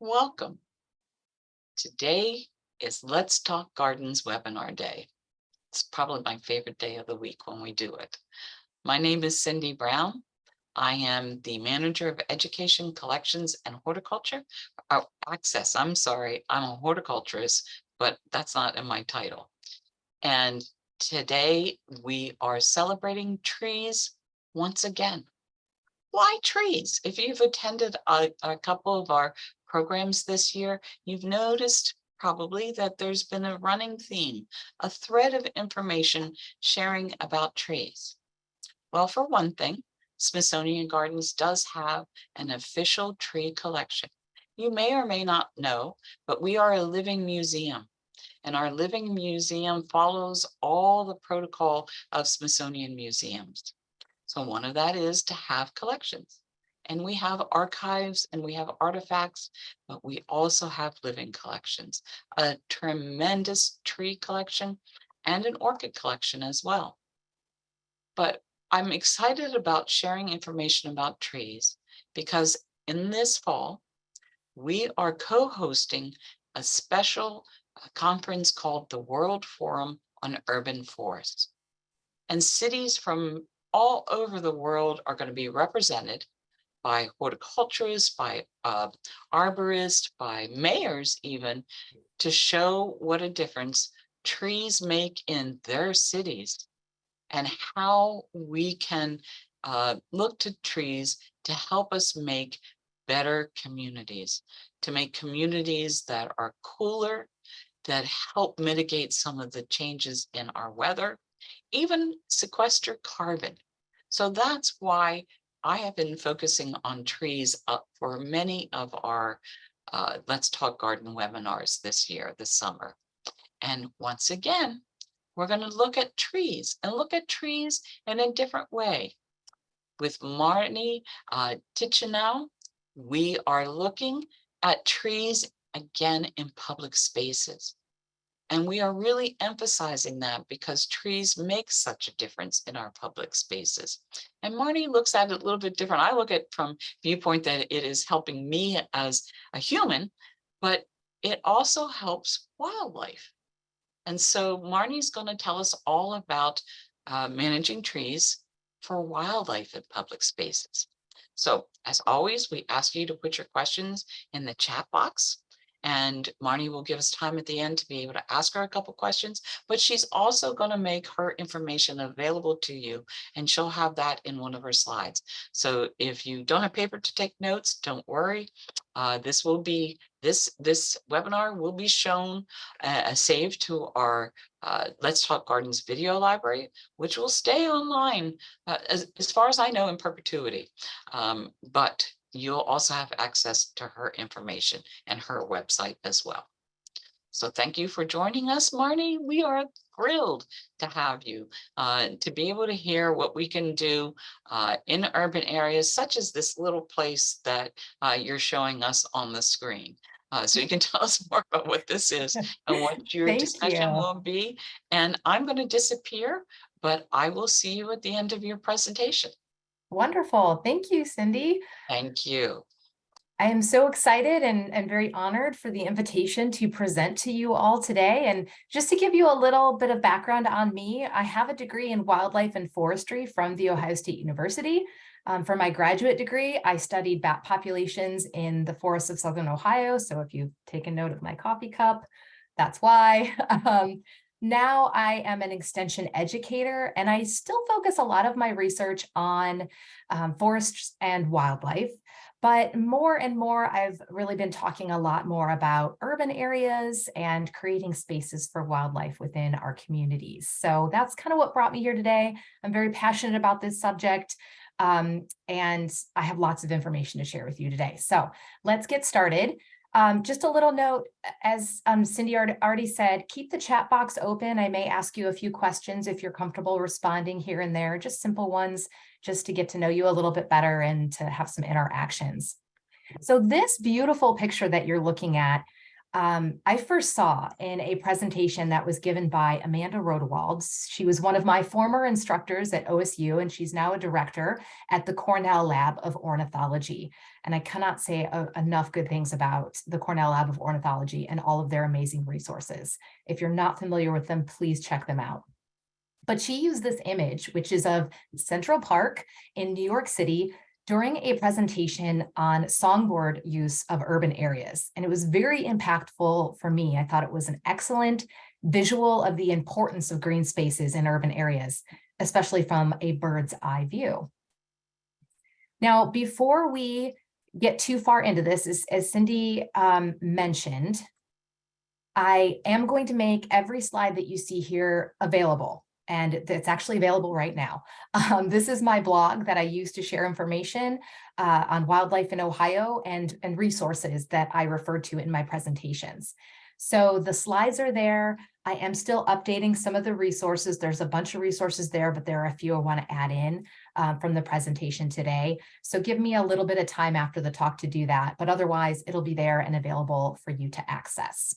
Welcome. Today is Let's Talk Gardens webinar day. It's probably my favorite day of the week when we do it. My name is Cindy Brown. I am the manager of education, collections, and horticulture. Access, I'm sorry, I'm a horticulturist, but that's not in my title. And today we are celebrating trees once again. Why trees? If you've attended a couple of our programs this year, you've noticed probably that there's been a running theme, a thread of information sharing about trees. Well, for one thing, Smithsonian Gardens does have an official tree collection. You may or may not know, but we are a living museum, and our living museum follows all the protocol of Smithsonian museums. So one of that is to have collections. And we have archives and we have artifacts, but we also have living collections, a tremendous tree collection and an orchid collection as well. But I'm excited about sharing information about trees because in this fall, we are co-hosting a special conference called the World Forum on Urban Forests. And cities from all over the world are going to be represented by horticulturists, by arborists, by mayors even, to show what a difference trees make in their cities and how we can look to trees to help us make better communities, to make communities that are cooler, that help mitigate some of the changes in our weather, even sequester carbon. So that's why I have been focusing on trees for many of our Let's Talk Garden webinars this year, this summer. And once again, we're going to look at trees and look at trees in a different way. With Marne Titchenell, we are looking at trees again in public spaces. And we are really emphasizing that because trees make such a difference in our public spaces. And Marnie looks at it a little bit different. I look at it from viewpoint that it is helping me as a human, but it also helps wildlife. And so Marnie's going to tell us all about managing trees for wildlife in public spaces. So as always, we ask you to put your questions in the chat box. And Marnie will give us time at the end to be able to ask her a couple questions, but she's also going to make her information available to you, and she'll have that in one of her slides. So if you don't have paper to take notes, don't worry. This webinar will be shown saved to our Let's Talk Gardens video library, which will stay online as far as I know in perpetuity. But you'll also have access to her information and her website as well. So thank you for joining us, Marnie. We are thrilled to have you, to be able to hear what we can do in urban areas, such as this little place that you're showing us on the screen. So you can tell us more about what this is and what your discussion will be. And I'm going to disappear, but I will see you at the end of your presentation. Wonderful. Thank you, Cindy. Thank you. I am so excited and very honored for the invitation to present to you all today. And just to give you a little bit of background on me, I have a degree in wildlife and forestry from The Ohio State University. For my graduate degree, I studied bat populations in the forests of Southern Ohio. So if you've taken note of my coffee cup, that's why. Now I am an extension educator, and I still focus a lot of my research on forests and wildlife. But more and more, I've really been talking a lot more about urban areas and creating spaces for wildlife within our communities. So that's kind of what brought me here today. I'm very passionate about this subject, and I have lots of information to share with you today. So let's get started. Just a little note, as Cindy already said, keep the chat box open. I may ask you a few questions if you're comfortable responding here and there, just simple ones, just to get to know you a little bit better and to have some interactions. So this beautiful picture that you're looking at, I first saw in a presentation that was given by Amanda Rodewald. She was one of my former instructors at OSU, and she's now a director at the Cornell Lab of Ornithology. And I cannot say enough good things about the Cornell Lab of Ornithology and all of their amazing resources. If you're not familiar with them, please check them out. But she used this image, which is of Central Park in New York City, during a presentation on songboard use of urban areas. And it was very impactful for me. I thought it was an excellent visual of the importance of green spaces in urban areas, especially from a bird's eye view. Now, before we get too far into this, as Cindy mentioned, I am going to make every slide that you see here available. And it's actually available right now. This is my blog that I use to share information on wildlife in Ohio and resources that I referred to in my presentations. So the slides are there. I am still updating some of the resources. There's a bunch of resources there, but there are a few I want to add in from the presentation today. So give me a little bit of time after the talk to do that, but otherwise it'll be there and available for you to access.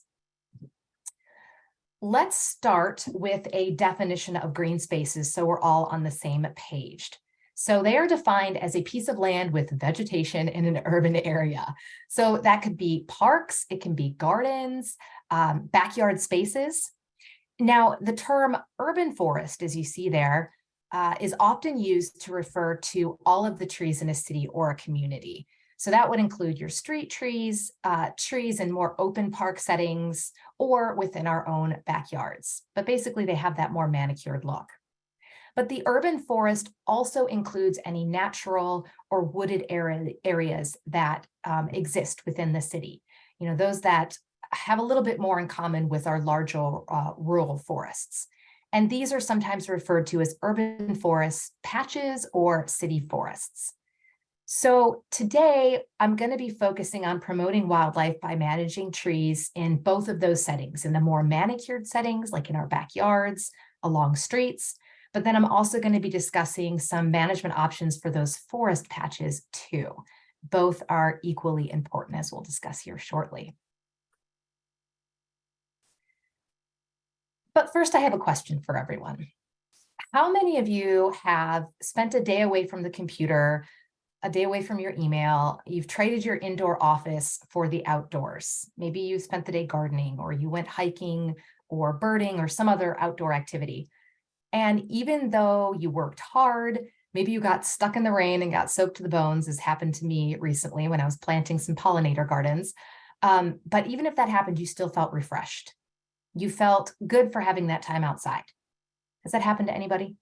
Let's start with a definition of green spaces so we're all on the same page. So they are defined as a piece of land with vegetation in an urban area. So that could be parks, it can be gardens, backyard spaces. Now, the term urban forest, as you see there, is often used to refer to all of the trees in a city or a community. So that would include your street trees, trees in more open park settings, or within our own backyards. But basically, they have that more manicured look. But the urban forest also includes any natural or wooded areas that exist within the city. You know, those that have a little bit more in common with our larger rural forests. And these are sometimes referred to as urban forest patches or city forests. So today, I'm going to be focusing on promoting wildlife by managing trees in both of those settings, in the more manicured settings, like in our backyards, along streets. But then I'm also going to be discussing some management options for those forest patches too. Both are equally important, as we'll discuss here shortly. But first, I have a question for everyone. How many of you have spent a day away from the computer, a day away from your email? You've traded your indoor office for the outdoors. Maybe you spent the day gardening, or you went hiking or birding or some other outdoor activity. And even though you worked hard, maybe you got stuck in the rain and got soaked to the bones, as happened to me recently when I was planting some pollinator gardens. But even if that happened, you still felt refreshed. You felt good for having that time outside. Has that happened to anybody?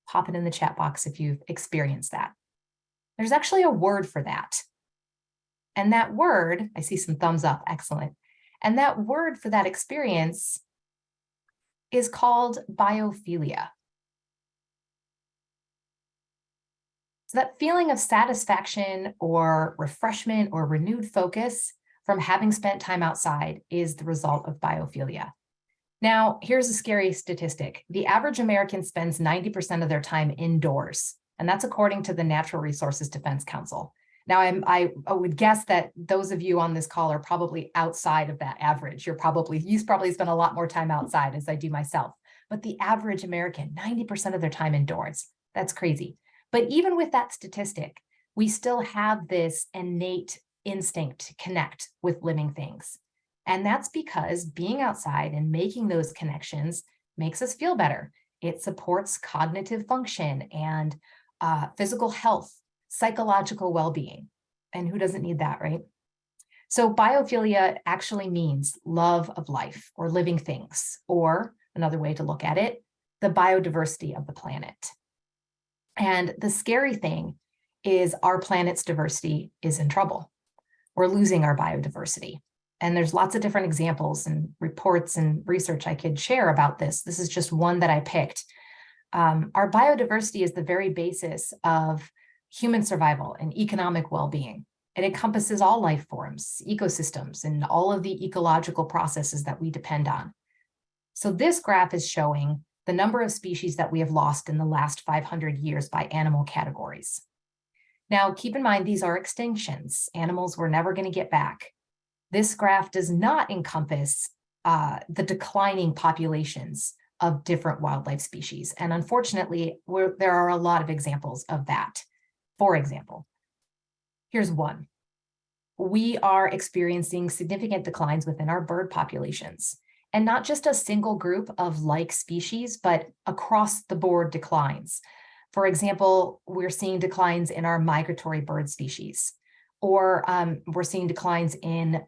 Pop it in the chat box if you've experienced that. There's actually a word for that. And that word, I see some thumbs up, excellent. And that word for that experience is called biophilia. So that feeling of satisfaction or refreshment or renewed focus from having spent time outside is the result of biophilia. Now, here's a scary statistic. The average American spends 90% of their time indoors. And that's according to the Natural Resources Defense Council. Now, I would guess that those of you on this call are probably outside of that average. You probably spend a lot more time outside, as I do myself. But the average American, 90% of their time indoors. That's crazy. But even with that statistic, we still have this innate instinct to connect with living things. And that's because being outside and making those connections makes us feel better. It supports cognitive function and physical health, psychological well-being. And who doesn't need that, right? So biophilia actually means love of life or living things, or another way to look at it, the biodiversity of the planet. And the scary thing is our planet's diversity is in trouble. We're losing our biodiversity. And there's lots of different examples and reports and research I could share about this. This is just one that I picked. Our biodiversity is the very basis of human survival and economic well-being. It encompasses all life forms, ecosystems, and all of the ecological processes that we depend on. So this graph is showing the number of species that we have lost in the last 500 years by animal categories. Now, keep in mind, these are extinctions. Animals we're never going to get back. This graph does not encompass the declining populations of different wildlife species. And unfortunately, there are a lot of examples of that. For example, here's one. We are experiencing significant declines within our bird populations, and not just a single group of like species, but across the board declines. For example, we're seeing declines in our migratory bird species, or we're seeing declines in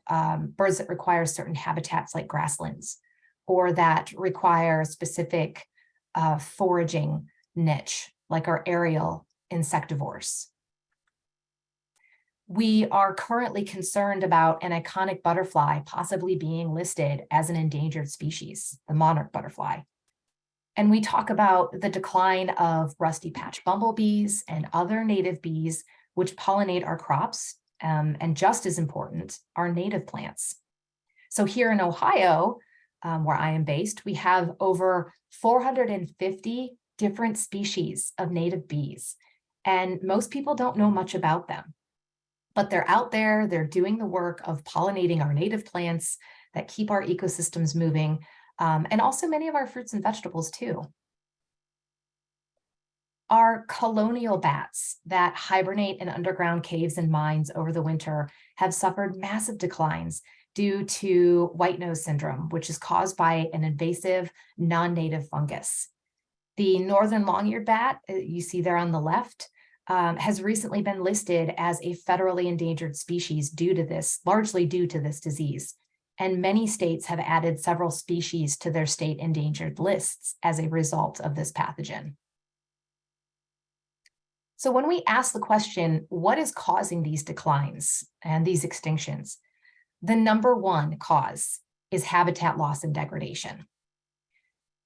birds that require certain habitats like grasslands, or that require a specific foraging niche, like our aerial insectivores. We are currently concerned about an iconic butterfly possibly being listed as an endangered species, the monarch butterfly. And we talk about the decline of rusty patch bumblebees and other native bees, which pollinate our crops, and just as important, our native plants. So here in Ohio, where I am based, we have over 450 different species of native bees, and most people don't know much about them. But they're out there, they're doing the work of pollinating our native plants that keep our ecosystems moving, and also many of our fruits and vegetables too. Our colonial bats that hibernate in underground caves and mines over the winter have suffered massive declines due to white nose syndrome, which is caused by an invasive non-native fungus. The northern long-eared bat, you see there on the left, has recently been listed as a federally endangered species largely due to this disease. And many states have added several species to their state endangered lists as a result of this pathogen. So when we ask the question, what is causing these declines and these extinctions? The number one cause is habitat loss and degradation.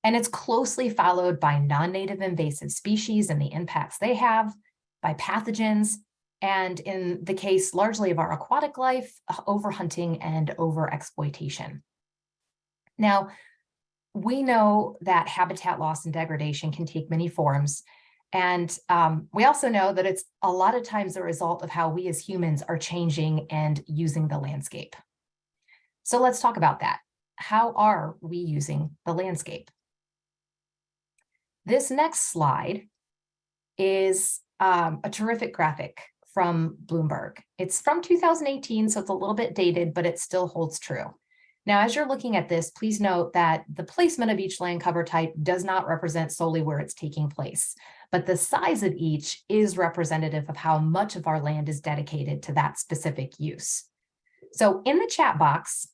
And it's closely followed by non-native invasive species and the impacts they have, by pathogens, and in the case largely of our aquatic life, overhunting and overexploitation. Now, we know that habitat loss and degradation can take many forms, and we also know that it's a lot of times a result of how we as humans are changing and using the landscape. So let's talk about that. How are we using the landscape? This next slide is a terrific graphic from Bloomberg. It's from 2018, so it's a little bit dated, but it still holds true. Now, as you're looking at this, please note that the placement of each land cover type does not represent solely where it's taking place, but the size of each is representative of how much of our land is dedicated to that specific use. So in the chat box,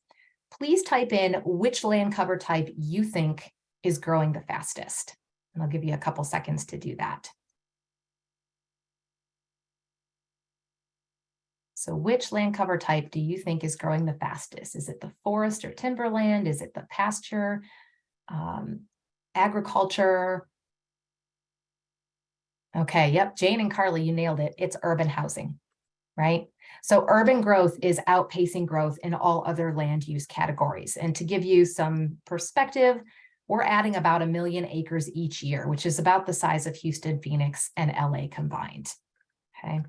please type in which land cover type you think is growing the fastest. And I'll give you a couple seconds to do that. So which land cover type do you think is growing the fastest? Is it the forest or timberland? Is it the pasture, agriculture? Okay, yep, Jane and Carly, you nailed it. It's urban housing, right? So urban growth is outpacing growth in all other land use categories. And to give you some perspective, we're adding about 1 million acres each year, which is about the size of Houston, Phoenix, and LA combined, okay?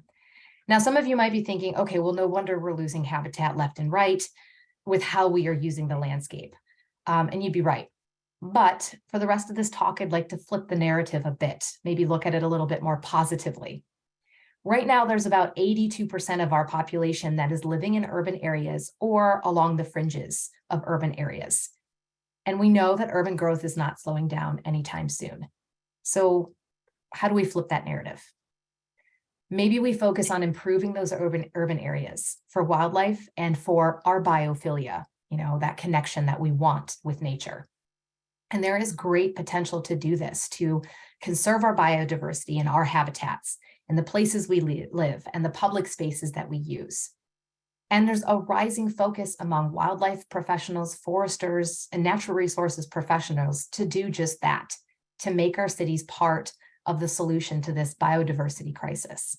Now, some of you might be thinking, okay, well, no wonder we're losing habitat left and right with how we are using the landscape. And you'd be right. But for the rest of this talk, I'd like to flip the narrative a bit, maybe look at it a little bit more positively. Right now, there's about 82% of our population that is living in urban areas or along the fringes of urban areas. And we know that urban growth is not slowing down anytime soon. So how do we flip that narrative? Maybe we focus on improving those urban areas for wildlife and for our biophilia, that connection that we want with nature. And there is great potential to do this, to conserve our biodiversity and our habitats and the places we live and the public spaces that we use. And there's a rising focus among wildlife professionals, foresters, and natural resources professionals to do just that, to make our cities part of the solution to this biodiversity crisis.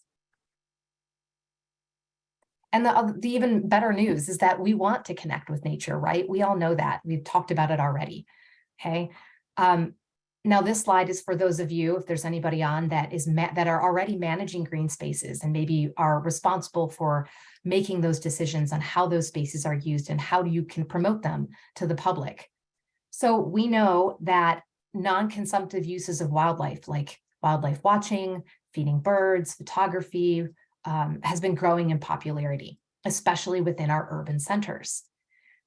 And the even better news is that we want to connect with nature, right? We all know that. We've talked about it already, okay? Now, this slide is for those of you, if there's anybody on that that are already managing green spaces and maybe are responsible for making those decisions on how those spaces are used and how you can promote them to the public. So we know that non-consumptive uses of wildlife, like wildlife watching, feeding birds, photography, has been growing in popularity, especially within our urban centers.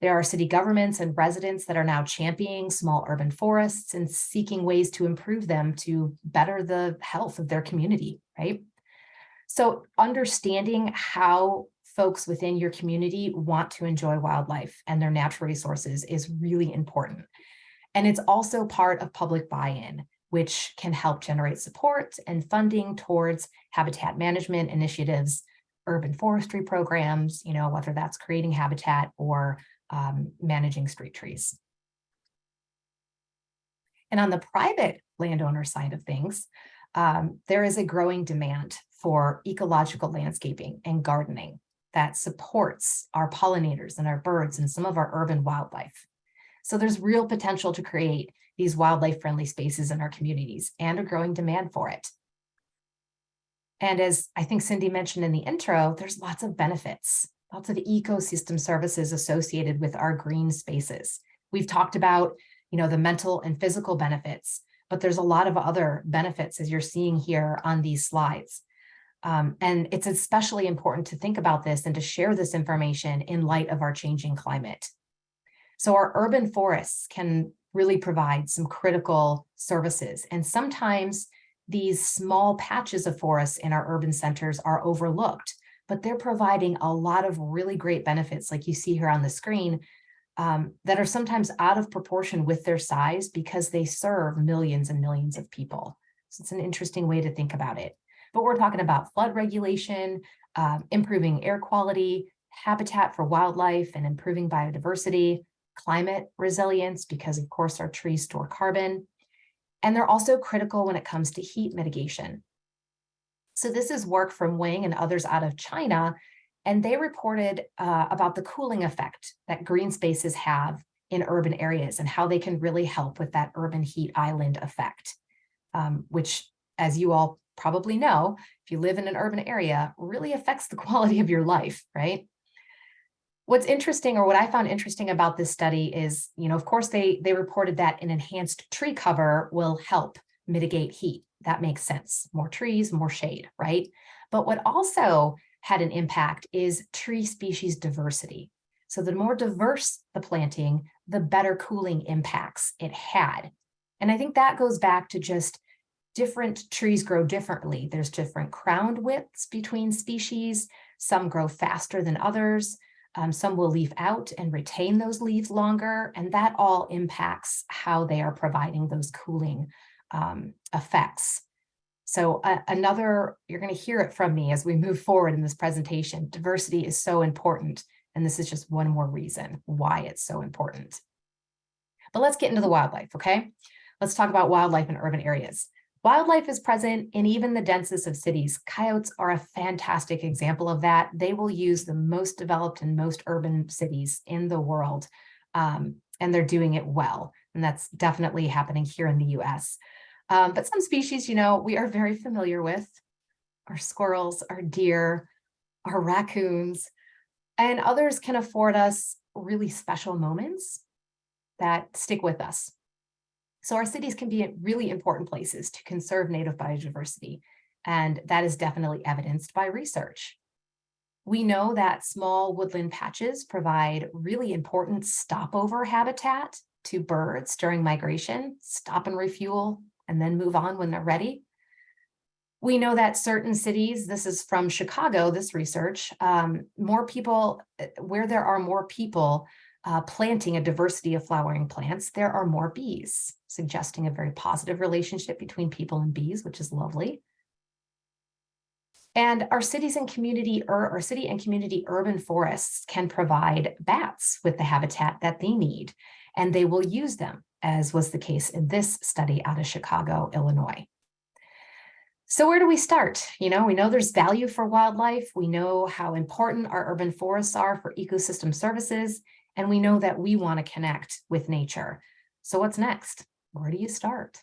There are city governments and residents that are now championing small urban forests and seeking ways to improve them to better the health of their community, right? So understanding how folks within your community want to enjoy wildlife and their natural resources is really important. And it's also part of public buy-in, which can help generate support and funding towards habitat management initiatives, urban forestry programs, whether that's creating habitat or managing street trees. And on the private landowner side of things, there is a growing demand for ecological landscaping and gardening that supports our pollinators and our birds and some of our urban wildlife. So there's real potential to create these wildlife-friendly spaces in our communities and a growing demand for it. And as I think Cindy mentioned in the intro, there's lots of benefits, lots of ecosystem services associated with our green spaces. We've talked about, the mental and physical benefits, but there's a lot of other benefits as you're seeing here on these slides. And it's especially important to think about this and to share this information in light of our changing climate. So our urban forests can really provide some critical services. And sometimes these small patches of forests in our urban centers are overlooked, but they're providing a lot of really great benefits, like you see here on the screen, that are sometimes out of proportion with their size because they serve millions and millions of people. So it's an interesting way to think about it. But we're talking about flood regulation, improving air quality, habitat for wildlife, and improving biodiversity, climate resilience, because of course our trees store carbon. And they're also critical when it comes to heat mitigation. So this is work from Wang and others out of China, and they reported about the cooling effect that green spaces have in urban areas and how they can really help with that urban heat island effect, which, as you all probably know, if you live in an urban area, really affects the quality of your life, right? What's interesting, or what I found interesting about this study is, of course, they reported that an enhanced tree cover will help mitigate heat. That makes sense. More trees, more shade, right? But what also had an impact is tree species diversity. So the more diverse the planting, the better cooling impacts it had. And I think that goes back to just different trees grow differently. There's different crown widths between species. Some grow faster than others. Some will leaf out and retain those leaves longer, and that all impacts how they are providing those cooling effects. So you're going to hear it from me as we move forward in this presentation. Diversity is so important, and this is just one more reason why it's so important. But let's get into the wildlife, okay? Let's talk about wildlife in urban areas. Wildlife is present in even the densest of cities. Coyotes are a fantastic example of that. They will use the most developed and most urban cities in the world, and they're doing it well. And that's definitely happening here in the US. But some species, we are very familiar with, our squirrels, our deer, our raccoons, and others can afford us really special moments that stick with us. So our cities can be really important places to conserve native biodiversity, and that is definitely evidenced by research. We know that small woodland patches provide really important stopover habitat to birds during migration, stop and refuel, and then move on when they're ready. We know that certain cities, this is from Chicago, this research, more people, where there are more people planting a diversity of flowering plants, there are more bees, suggesting a very positive relationship between people and bees, which is lovely. And our cities and community, or our city and community urban forests can provide bats with the habitat that they need, and they will use them, as was the case in this study out of Chicago, Illinois. So where do we start? We know there's value for wildlife. We know how important our urban forests are for ecosystem services, and we know that we want to connect with nature. So what's next? Where do you start?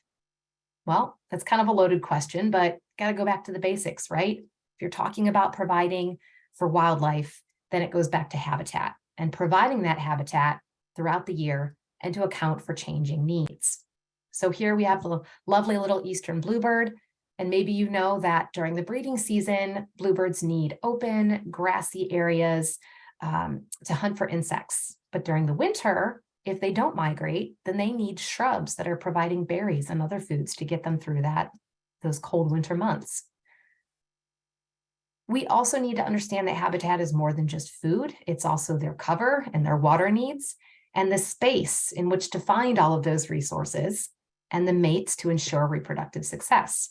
Well, that's kind of a loaded question, but got to go back to the basics, right? If you're talking about providing for wildlife, then it goes back to habitat and providing that habitat throughout the year and to account for changing needs. So here we have the lovely little eastern bluebird. And maybe you know that during the breeding season, bluebirds need open, grassy areas to hunt for insects. But during the winter, if they don't migrate, then they need shrubs that are providing berries and other foods to get them through those cold winter months. We also need to understand that habitat is more than just food. It's also their cover and their water needs and the space in which to find all of those resources and the mates to ensure reproductive success.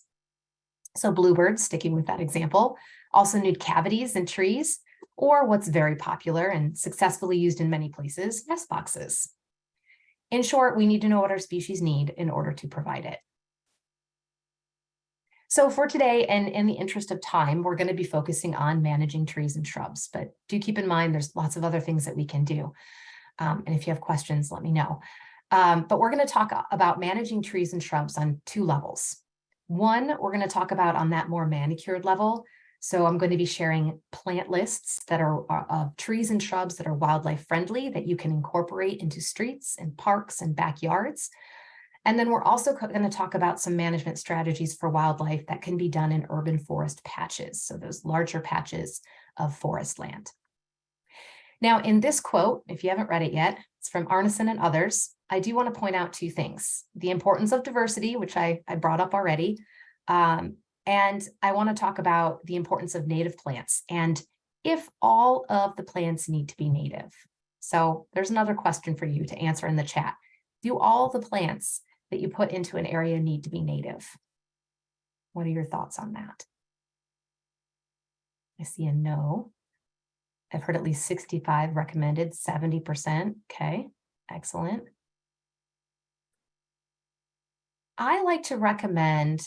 So bluebirds, sticking with that example, also need cavities in trees, or what's very popular and successfully used in many places, nest boxes. In short, we need to know what our species need in order to provide it. So for today, and in the interest of time, we're going to be focusing on managing trees and shrubs, but do keep in mind there's lots of other things that we can do. And if you have questions, let me know. But we're going to talk about managing trees and shrubs on two levels. One, we're going to talk about on that more manicured level. So I'm going to be sharing plant lists that are of trees and shrubs that are wildlife friendly that you can incorporate into streets and parks and backyards. And then we're also going to talk about some management strategies for wildlife that can be done in urban forest patches. So those larger patches of forest land. Now, in this quote, if you haven't read it yet, it's from Arneson and others. I do want to point out two things: the importance of diversity, which I brought up already. And I want to talk about the importance of native plants and if all of the plants need to be native. So there's another question for you to answer in the chat. Do all the plants that you put into an area need to be native? What are your thoughts on that? I see a no. I've heard at least 65 recommended, 70%. Okay, excellent. I like to recommend,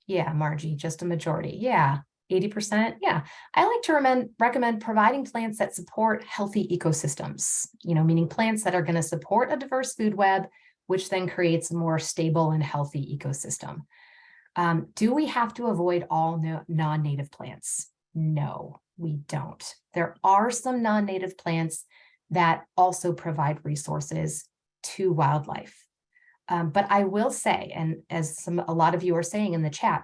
yeah, Margie, just a majority. Yeah, 80%. Yeah, I like to recommend providing plants that support healthy ecosystems, meaning plants that are going to support a diverse food web, which then creates a more stable and healthy ecosystem. Do we have to avoid all non-native plants? No, we don't. There are some non-native plants that also provide resources to wildlife. But I will say, and as a lot of you are saying in the chat,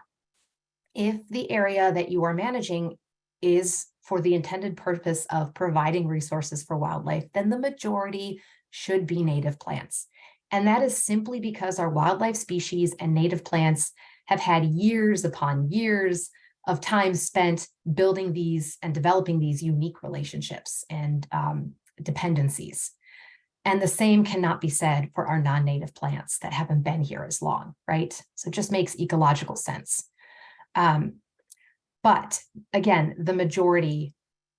if the area that you are managing is for the intended purpose of providing resources for wildlife, then the majority should be native plants. And that is simply because our wildlife species and native plants have had years upon years of time spent building these and developing these unique relationships and dependencies. And the same cannot be said for our non-native plants that haven't been here as long, right? So it just makes ecological sense. But again, the majority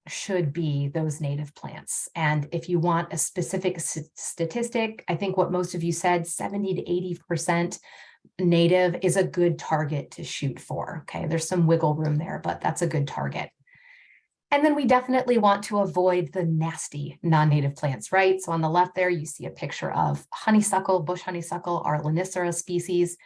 should be those native plants. And if you want a specific statistic, I think what most of you said, 70 to 80% native is a good target to shoot for. Okay, there's some wiggle room there, but that's a good target. And then we definitely want to avoid the nasty non-native plants, right? So on the left there, you see a picture of honeysuckle, bush honeysuckle, our Lonicera species.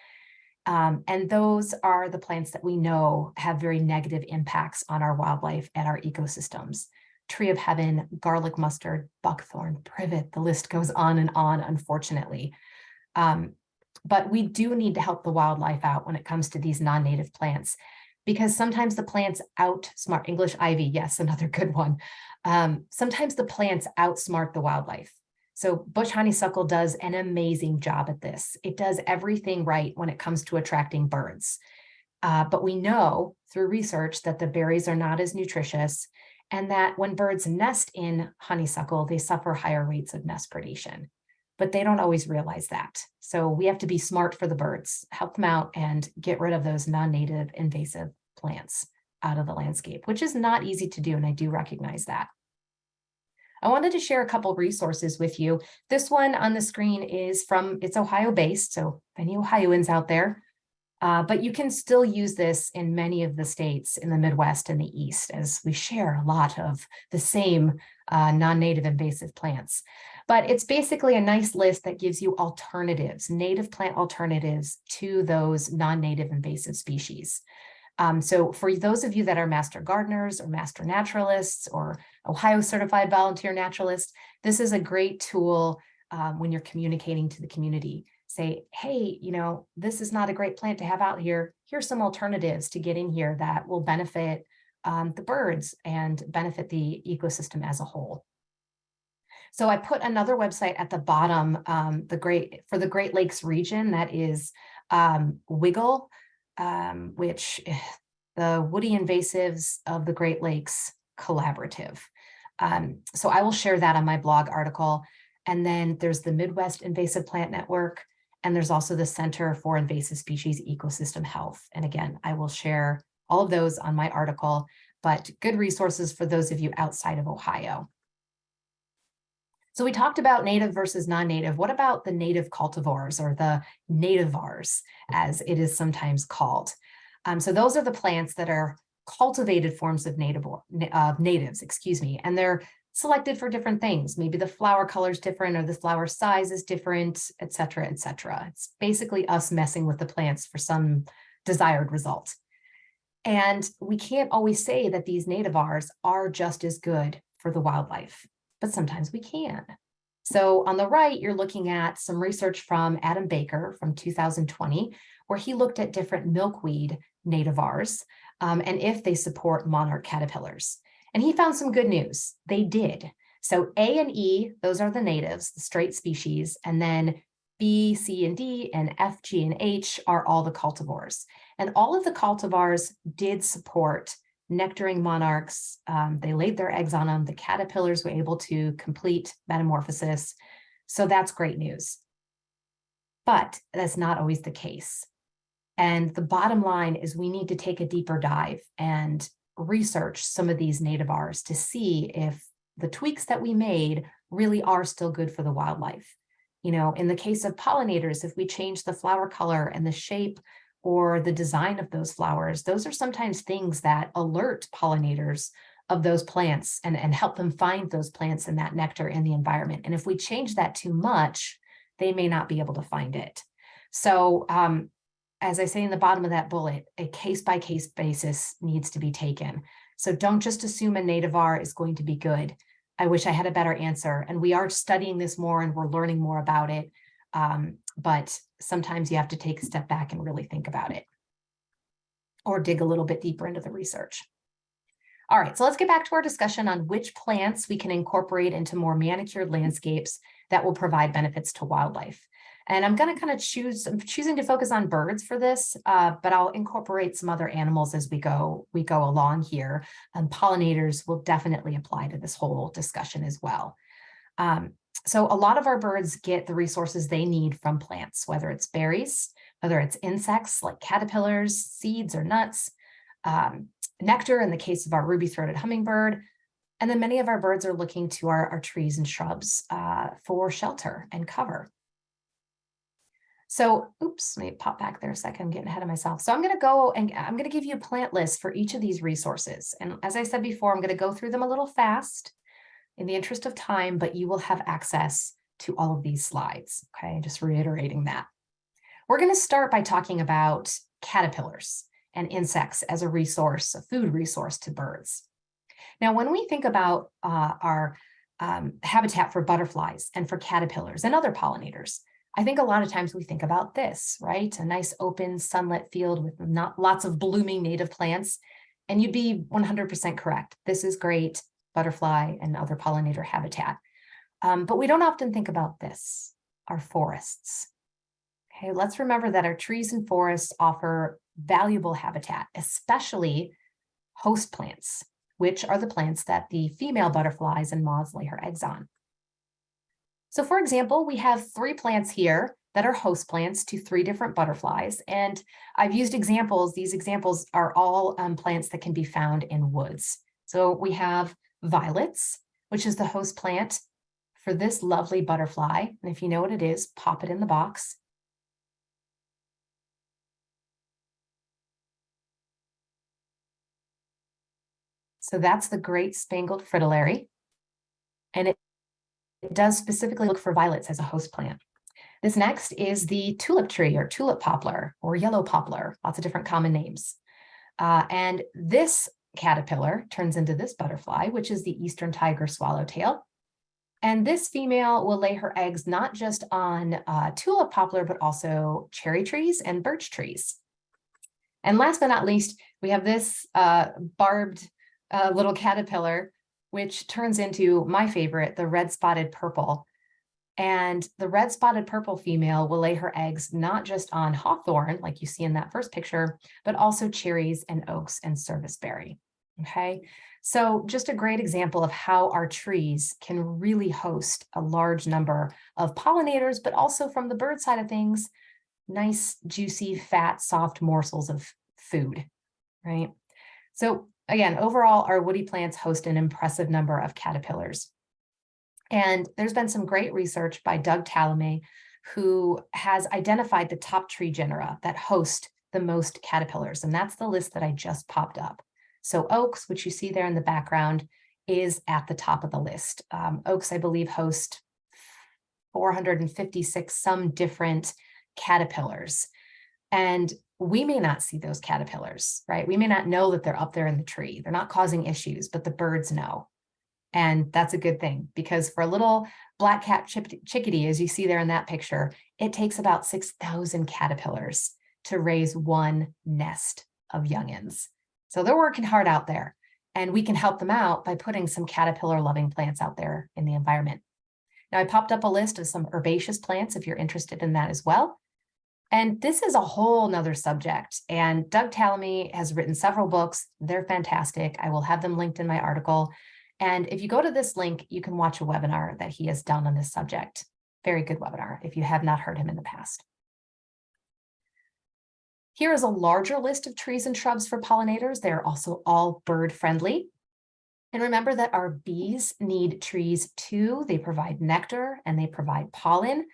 And those are the plants that we know have very negative impacts on our wildlife and our ecosystems. Tree of heaven, garlic mustard, buckthorn, privet, the list goes on, unfortunately. But we do need to help the wildlife out when it comes to these non-native plants, because sometimes the plants outsmart English ivy. Yes, another good one. Sometimes the plants outsmart the wildlife. So bush honeysuckle does an amazing job at this. It does everything right when it comes to attracting birds. But we know through research that the berries are not as nutritious and that when birds nest in honeysuckle, they suffer higher rates of nest predation. But they don't always realize that. So we have to be smart for the birds, help them out and get rid of those non-native invasive plants out of the landscape, which is not easy to do. And I do recognize that. I wanted to share a couple resources with you. This one on the screen is it's Ohio based. So any Ohioans out there, But you can still use this in many of the states in the Midwest and the East, as we share a lot of the same non-native invasive plants. But it's basically a nice list that gives you alternatives, native plant alternatives to those non-native invasive species. So for those of you that are master gardeners or master naturalists or Ohio certified volunteer naturalists, this is a great tool when you're communicating to the community. Say, hey, this is not a great plant to have out here. Here's some alternatives to get in here that will benefit the birds and benefit the ecosystem as a whole. So I put another website at the bottom, for the Great Lakes region, that is Wiggle, which the Woody Invasives of the Great Lakes Collaborative. So I will share that on my blog article. And then there's the Midwest Invasive Plant Network, and there's also the Center for Invasive Species Ecosystem Health. And again, I will share all of those on my article, but good resources for those of you outside of Ohio. So we talked about native versus non-native. What about the native cultivars, or the nativars, as it is sometimes called? So those are the plants that are cultivated forms of natives, and they're selected for different things. Maybe the flower color is different, or the flower size is different, et cetera, et cetera. It's basically us messing with the plants for some desired result. And we can't always say that these nativars are just as good for the wildlife, but sometimes we can. So on the right, you're looking at some research from Adam Baker from 2020, where he looked at different milkweed nativars and if they support monarch caterpillars. And he found some good news. They did. So A and E, those are the natives, the straight species, and then B, C, and D, and F, G, and H are all the cultivars. And all of the cultivars did support nectaring monarchs. They laid their eggs on them. The caterpillars were able to complete metamorphosis. So that's great news. But that's not always the case. And the bottom line is we need to take a deeper dive and research some of these nativars to see if the tweaks that we made really are still good for the wildlife. In the case of pollinators, if we change the flower color and the shape or the design of those flowers, those are sometimes things that alert pollinators of those plants and help them find those plants and that nectar in the environment. And if we change that too much, they may not be able to find it. So as I say in the bottom of that bullet, a case-by-case basis needs to be taken. So don't just assume a nativar is going to be good. I wish I had a better answer. And we are studying this more and we're learning more about it. But sometimes you have to take a step back and really think about it, or dig a little bit deeper into the research. All right, so let's get back to our discussion on which plants we can incorporate into more manicured landscapes that will provide benefits to wildlife. And I'm going to kind of I'm choosing to focus on birds for this, but I'll incorporate some other animals as we go along here. And pollinators will definitely apply to this whole discussion as well. So a lot of our birds get the resources they need from plants, whether it's berries, whether it's insects like caterpillars, seeds or nuts, nectar in the case of our ruby-throated hummingbird. And then many of our birds are looking to our trees and shrubs for shelter and cover. So, oops, let me pop back there a second. I'm getting ahead of myself. So I'm going to go and I'm going to give you a plant list for each of these resources. And as I said before, I'm going to go through them a little fast in the interest of time, but you will have access to all of these slides. Okay, just reiterating that. We're going to start by talking about caterpillars and insects as a resource, a food resource to birds. Now, when we think about our habitat for butterflies and for caterpillars and other pollinators, I think a lot of times we think about this, right? A nice open sunlit field with not lots of blooming native plants. And you'd be 100% correct. This is great butterfly and other pollinator habitat. But we don't often think about this, our forests. Okay, let's remember that our trees and forests offer valuable habitat, especially host plants, which are the plants that the female butterflies and moths lay her eggs on. So for example, we have 3 plants here that are host plants to 3 different butterflies. And I've used examples. These examples are all plants that can be found in woods. So we have violets, which is the host plant for this lovely butterfly. And if you know what it is, pop it in the box. So that's the great spangled fritillary. And it does specifically look for violets as a host plant. This next is the tulip tree or tulip poplar or yellow poplar, lots of different common names. And this caterpillar turns into this butterfly, which is the eastern tiger swallowtail. And this female will lay her eggs not just on tulip poplar, but also cherry trees and birch trees. And last but not least, we have this barbed little caterpillar, which turns into my favorite, the red spotted purple. And the red spotted purple female will lay her eggs not just on hawthorn, like you see in that first picture, but also cherries and oaks and serviceberry. Okay, so just a great example of how our trees can really host a large number of pollinators, but also from the bird side of things, nice, juicy, fat, soft morsels of food, right? So again, overall, our woody plants host an impressive number of caterpillars. And there's been some great research by Doug Tallamy, who has identified the top tree genera that host the most caterpillars. And that's the list that I just popped up. So oaks, which you see there in the background, is at the top of the list. Oaks, I believe, host 456 some different caterpillars. And we may not see those caterpillars, right? We may not know that they're up there in the tree. They're not causing issues, but the birds know. And that's a good thing, because for a little black-capped chickadee, as you see there in that picture, it takes about 6,000 caterpillars to raise one nest of youngins. So they're working hard out there, and we can help them out by putting some caterpillar-loving plants out there in the environment. Now, I popped up a list of some herbaceous plants if you're interested in that as well. And this is a whole nother subject. And Doug Tallamy has written several books. They're fantastic. I will have them linked in my article. And if you go to this link, you can watch a webinar that he has done on this subject. Very good webinar if you have not heard him in the past. Here is a larger list of trees and shrubs for pollinators. They're also all bird friendly. And remember that our bees need trees too. They provide nectar and they provide pollen.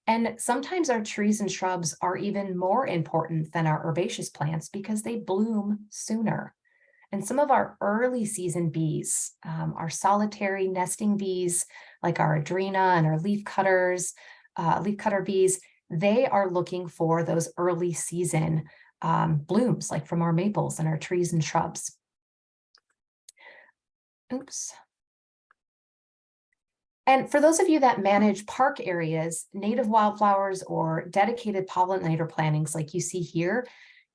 And sometimes our trees and shrubs are even more important than our herbaceous plants because they bloom sooner. And some of our early season bees, our solitary nesting bees, like our adrena and our leafcutter bees, they are looking for those early season blooms, like from our maples and our trees and shrubs. Oops. And for those of you that manage park areas, native wildflowers or dedicated pollinator plantings like you see here,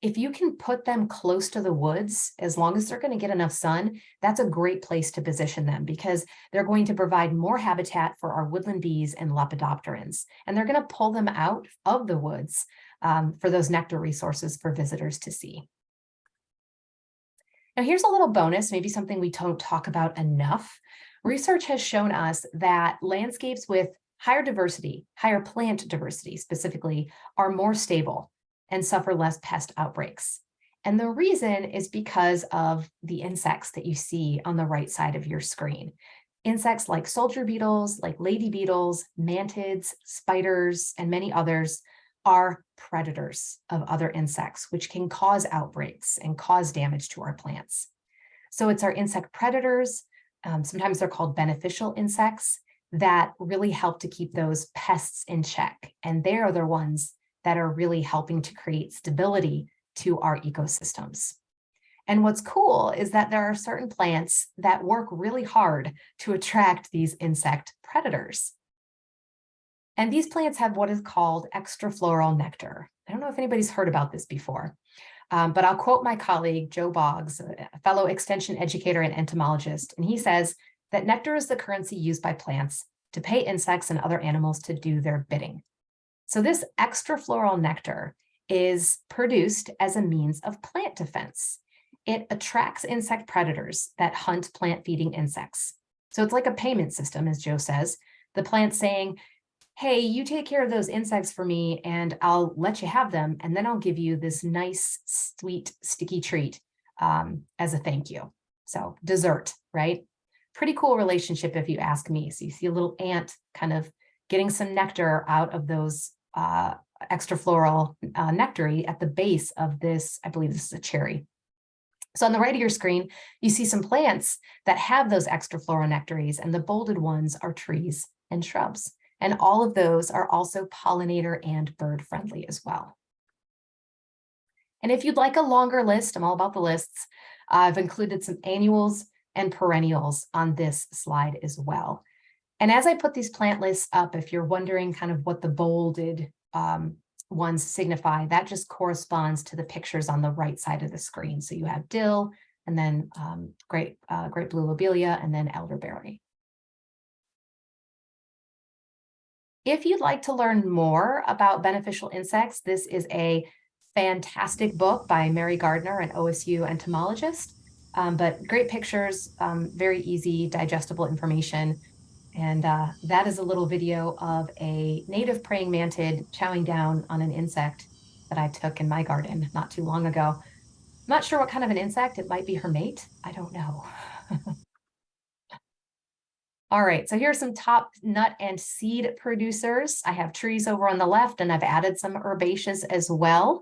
if you can put them close to the woods, as long as they're going to get enough sun, that's a great place to position them because they're going to provide more habitat for our woodland bees and lepidopterans. And they're going to pull them out of the woods for those nectar resources for visitors to see. Now, here's a little bonus, maybe something we don't talk about enough. Research has shown us that landscapes with higher diversity, higher plant diversity specifically, are more stable and suffer less pest outbreaks. And the reason is because of the insects that you see on the right side of your screen. Insects like soldier beetles, like lady beetles, mantids, spiders, and many others are predators of other insects, which can cause outbreaks and cause damage to our plants. So it's our insect predators, sometimes they're called beneficial insects, that really help to keep those pests in check. And they are the ones that are really helping to create stability to our ecosystems. And what's cool is that there are certain plants that work really hard to attract these insect predators. And these plants have what is called extrafloral nectar. I don't know if anybody's heard about this before, but I'll quote my colleague, Joe Boggs, a fellow extension educator and entomologist, and he says that nectar is the currency used by plants to pay insects and other animals to do their bidding. So this extrafloral nectar is produced as a means of plant defense. It attracts insect predators that hunt plant-feeding insects. So it's like a payment system, as Joe says. The plant's saying, hey, you take care of those insects for me and I'll let you have them. And then I'll give you this nice, sweet, sticky treat as a thank you. So dessert, right? Pretty cool relationship if you ask me. So you see a little ant kind of getting some nectar out of those extrafloral nectary at the base of this, I believe this is a cherry. So on the right of your screen, you see some plants that have those extra floronectaries, and the bolded ones are trees and shrubs. And all of those are also pollinator and bird friendly as well. And if you'd like a longer list, I'm all about the lists. I've included some annuals and perennials on this slide as well. And as I put these plant lists up, if you're wondering kind of what the bolded ones signify, that just corresponds to the pictures on the right side of the screen. So you have dill, and then great blue lobelia, and then elderberry. If you'd like to learn more about beneficial insects, this is a fantastic book by Mary Gardner, an OSU entomologist, but great pictures, very easy, digestible information. And that is a little video of a native praying mantid chowing down on an insect that I took in my garden not too long ago. I'm not sure what kind of an insect. It might be her mate. I don't know. All right, so here's some top nut and seed producers. I have trees over on the left, and I've added some herbaceous as well.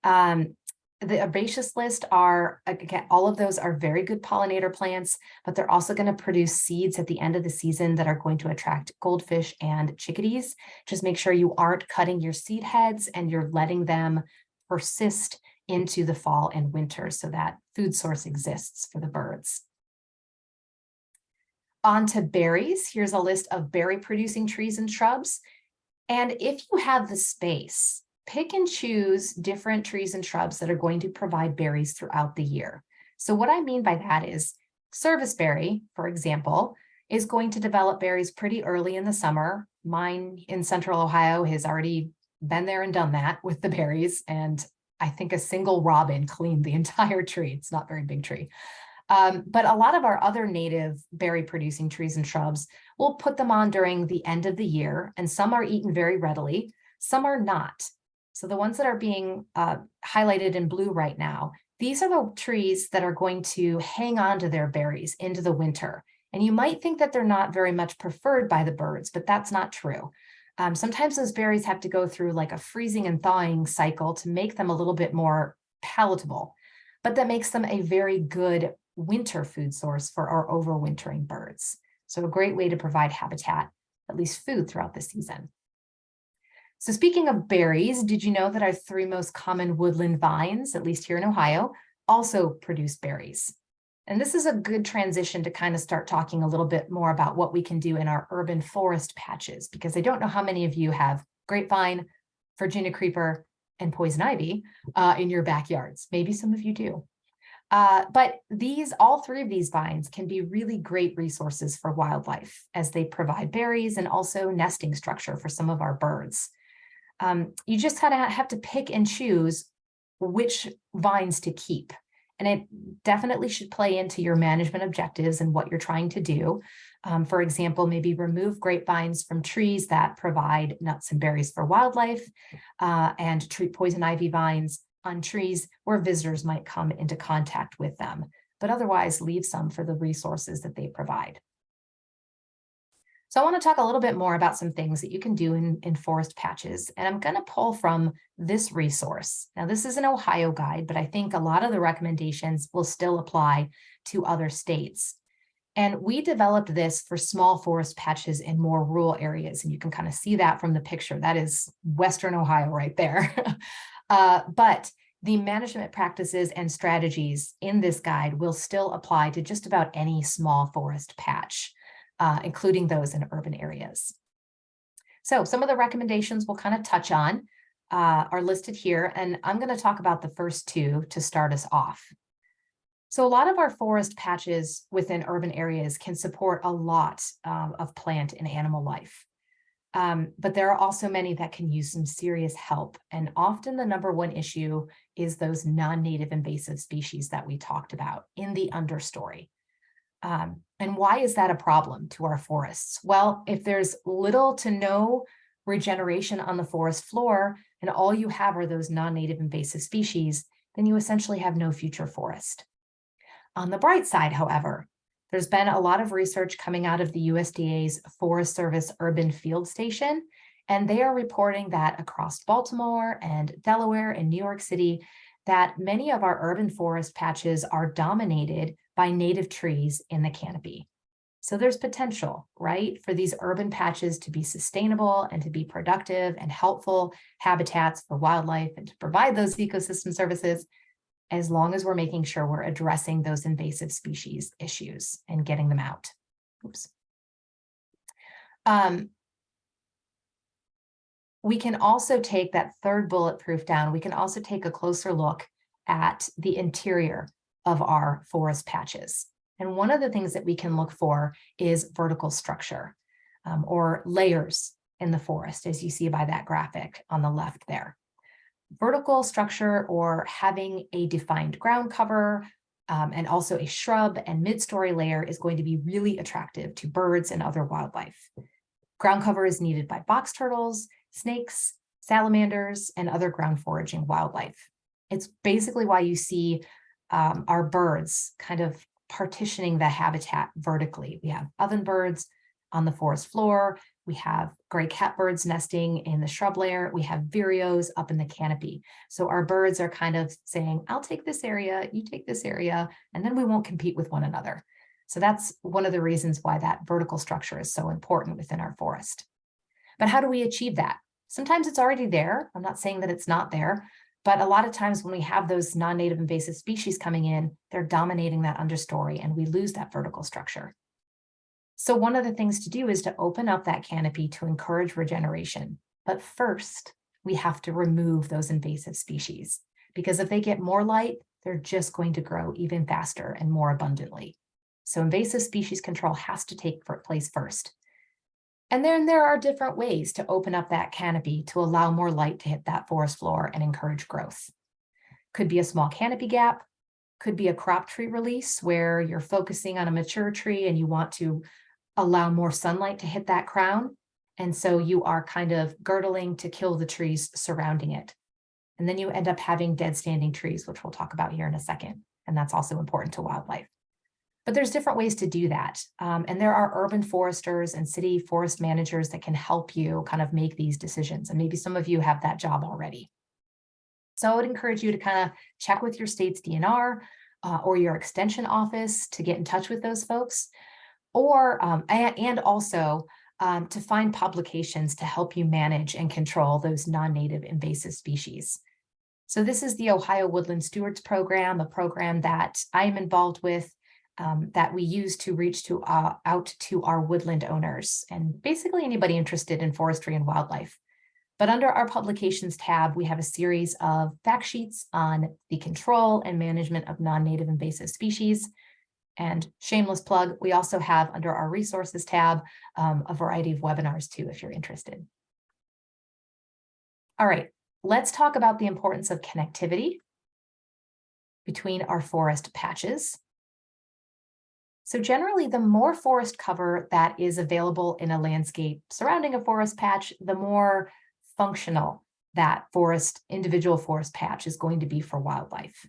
The herbaceous list are, again, all of those are very good pollinator plants, but they're also going to produce seeds at the end of the season that are going to attract goldfish and chickadees. Just make sure you aren't cutting your seed heads and you're letting them persist into the fall and winter so that food source exists for the birds. On to berries. Here's a list of berry producing trees and shrubs. And if you have the space, pick and choose different trees and shrubs that are going to provide berries throughout the year. So what I mean by that is serviceberry, for example, is going to develop berries pretty early in the summer. Mine in Central Ohio has already been there and done that with the berries. And I think a single robin cleaned the entire tree. It's not a very big tree. But a lot of our other native berry producing trees and shrubs, we'll put them on during the end of the year, and some are eaten very readily, some are not. So the ones that are being highlighted in blue right now, these are the trees that are going to hang on to their berries into the winter. And you might think that they're not very much preferred by the birds, but that's not true. Sometimes those berries have to go through like a freezing and thawing cycle to make them a little bit more palatable, but that makes them a very good winter food source for our overwintering birds. So a great way to provide habitat, at least food throughout the season. So speaking of berries, did you know that our 3 most common woodland vines, at least here in Ohio, also produce berries? And this is a good transition to kind of start talking a little bit more about what we can do in our urban forest patches, because I don't know how many of you have grapevine, Virginia creeper, and poison ivy in your backyards. Maybe some of you do. But all 3 of these vines can be really great resources for wildlife as they provide berries and also nesting structure for some of our birds. You just kind of have to pick and choose which vines to keep. And it definitely should play into your management objectives and what you're trying to do. For example, maybe remove grapevines from trees that provide nuts and berries for wildlife, and treat poison ivy vines on trees where visitors might come into contact with them, but otherwise leave some for the resources that they provide. So I want to talk a little bit more about some things that you can do in forest patches, and I'm going to pull from this resource. Now, this is an Ohio guide, but I think a lot of the recommendations will still apply to other states. And we developed this for small forest patches in more rural areas, and you can kind of see that from the picture. That is Western Ohio right there. But the management practices and strategies in this guide will still apply to just about any small forest patch, including those in urban areas. So some of the recommendations we'll kind of touch on are listed here, and I'm going to talk about the first 2 to start us off. So a lot of our forest patches within urban areas can support a lot of plant and animal life. But there are also many that can use some serious help. And often the number 1 issue is those non-native invasive species that we talked about in the understory. And why is that a problem to our forests? Well, if there's little to no regeneration on the forest floor, and all you have are those non-native invasive species, then you essentially have no future forest. On the bright side, however, there's been a lot of research coming out of the USDA's Forest Service Urban Field Station, and they are reporting that across Baltimore and Delaware and New York City, that many of our urban forest patches are dominated by native trees in the canopy. So there's potential, right, for these urban patches to be sustainable and to be productive and helpful habitats for wildlife and to provide those ecosystem services, as long as we're making sure we're addressing those invasive species issues and getting them out. Oops. We can also take that third bulletproof down. We can also take a closer look at the interior of our forest patches. And one of the things that we can look for is vertical structure or layers in the forest, as you see by that graphic on the left there. Vertical structure, or having a defined ground cover and also a shrub and mid-story layer, is going to be really attractive to birds and other wildlife. Ground cover is needed by box turtles, snakes, salamanders, and other ground foraging wildlife. It's basically why you see our birds kind of partitioning the habitat vertically. We have ovenbirds on the forest floor. We have gray catbirds nesting in the shrub layer. We have vireos up in the canopy. So our birds are kind of saying, I'll take this area, you take this area, and then we won't compete with one another. So that's one of the reasons why that vertical structure is so important within our forest. But how do we achieve that? Sometimes it's already there. I'm not saying that it's not there, but a lot of times when we have those non-native invasive species coming in, they're dominating that understory and we lose that vertical structure. So one of the things to do is to open up that canopy to encourage regeneration. But first, we have to remove those invasive species, because if they get more light, they're just going to grow even faster and more abundantly. So invasive species control has to take place first. And then there are different ways to open up that canopy to allow more light to hit that forest floor and encourage growth. Could be a small canopy gap, could be a crop tree release where you're focusing on a mature tree and you want to allow more sunlight to hit that crown. And so you are kind of girdling to kill the trees surrounding it. And then you end up having dead standing trees, which we'll talk about here in a second. And that's also important to wildlife. But there's different ways to do that. And there are urban foresters and city forest managers that can help you kind of make these decisions. And maybe some of you have that job already. So I would encourage you to kind of check with your state's DNR or your extension office to get in touch with those folks, or and also to find publications to help you manage and control those non-native invasive species. So this is the Ohio Woodland Stewards Program, a program that I'm involved with, that we use to reach out to our woodland owners and basically anybody interested in forestry and wildlife. But under our publications tab, we have a series of fact sheets on the control and management of non-native invasive species. And shameless plug, we also have under our resources tab a variety of webinars too, if you're interested. All right, let's talk about the importance of connectivity between our forest patches. So generally, the more forest cover that is available in a landscape surrounding a forest patch, the more functional that individual forest patch is going to be for wildlife.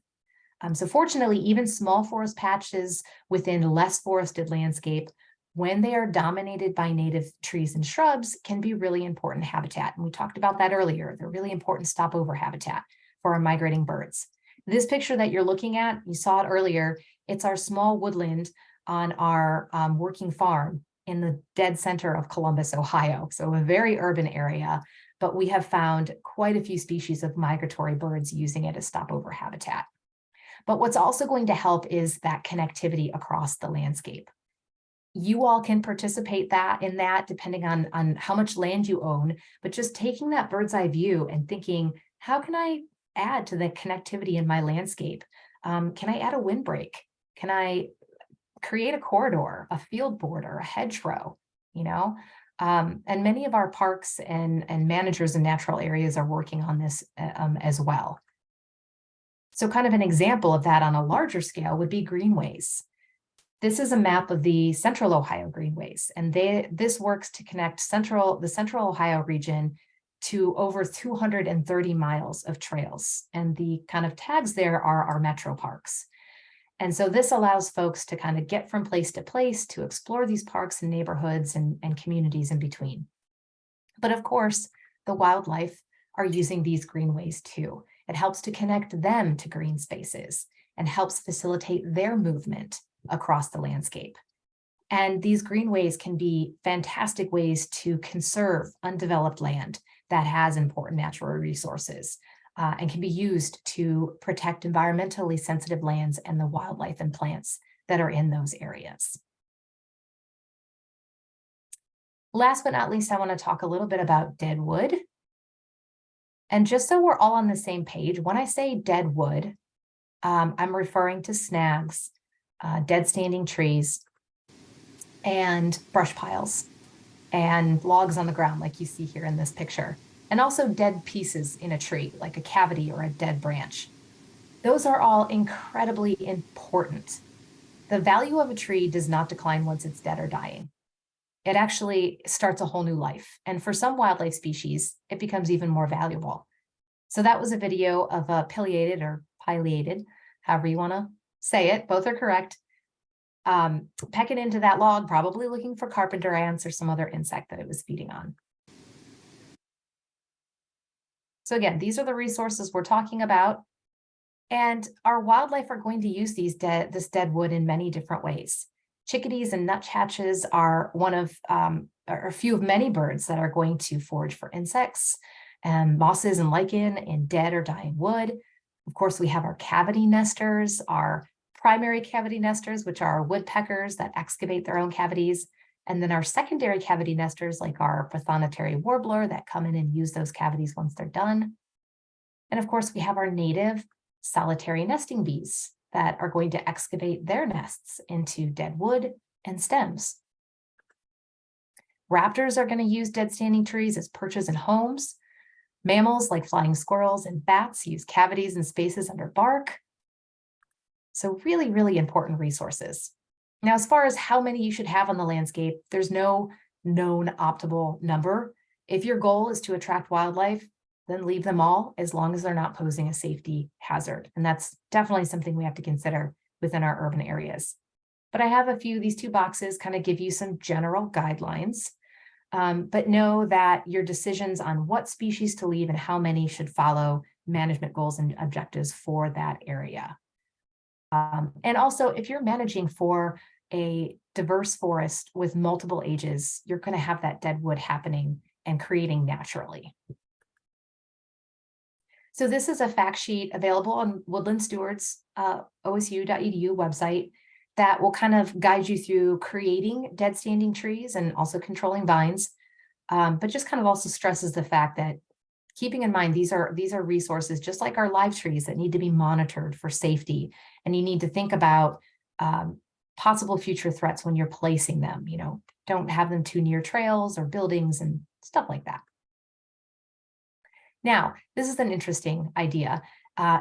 So fortunately, even small forest patches within less forested landscape, when they are dominated by native trees and shrubs, can be really important habitat. And we talked about that earlier. They're really important stopover habitat for our migrating birds. This picture that you're looking at, you saw it earlier, it's our small woodland on our working farm in the dead center of Columbus, Ohio. So a very urban area, but we have found quite a few species of migratory birds using it as stopover habitat. But what's also going to help is that connectivity across the landscape. You all can participate in that depending on how much land you own, but just taking that bird's eye view and thinking, how can I add to the connectivity in my landscape? Can I add a windbreak? Can I create a corridor, a field border, a hedgerow, and many of our parks and managers in natural areas are working on this as well. So kind of an example of that on a larger scale would be greenways. This is a map of the Central Ohio greenways, and this works to connect the Central Ohio region to over 230 miles of trails. And the kind of tags there are our metro parks. And so this allows folks to kind of get from place to place to explore these parks and neighborhoods and communities in between. But of course, the wildlife are using these greenways too. It helps to connect them to green spaces and helps facilitate their movement across the landscape. And these greenways can be fantastic ways to conserve undeveloped land that has important natural resources and can be used to protect environmentally sensitive lands and the wildlife and plants that are in those areas. Last but not least, I want to talk a little bit about dead wood. And just so we're all on the same page, when I say dead wood, I'm referring to snags, dead standing trees, and brush piles, and logs on the ground like you see here in this picture, and also dead pieces in a tree, like a cavity or a dead branch. Those are all incredibly important. The value of a tree does not decline once it's dead or dying. It actually starts a whole new life. And for some wildlife species, it becomes even more valuable. So that was a video of a pileated or pileated, however you want to say it, both are correct, pecking into that log, probably looking for carpenter ants or some other insect that it was feeding on. So again, these are the resources we're talking about. And our wildlife are going to use this dead wood in many different ways. Chickadees and nuthatches are one of, or a few of many birds that are going to forage for insects and mosses and lichen in dead or dying wood. Of course, we have our cavity nesters, our primary cavity nesters, which are woodpeckers that excavate their own cavities. And then our secondary cavity nesters, like our prothonotary warbler, that come in and use those cavities once they're done. And of course, we have our native solitary nesting bees that are going to excavate their nests into dead wood and stems. Raptors are going to use dead standing trees as perches and homes. Mammals like flying squirrels and bats use cavities and spaces under bark. So really, really important resources. Now, as far as how many you should have on the landscape, there's no known optimal number. If your goal is to attract wildlife, then leave them all as long as they're not posing a safety hazard. And that's definitely something we have to consider within our urban areas. But I have these two boxes kind of give you some general guidelines, but know that your decisions on what species to leave and how many should follow management goals and objectives for that area. And also, if you're managing for a diverse forest with multiple ages, you're going to have that dead wood happening and creating naturally. So this is a fact sheet available on Woodland Stewards, osu.edu website that will kind of guide you through creating dead standing trees and also controlling vines, but just kind of also stresses the fact that keeping in mind these are resources just like our live trees that need to be monitored for safety, and you need to think about possible future threats when you're placing them. Don't have them too near trails or buildings and stuff like that. Now, this is an interesting idea.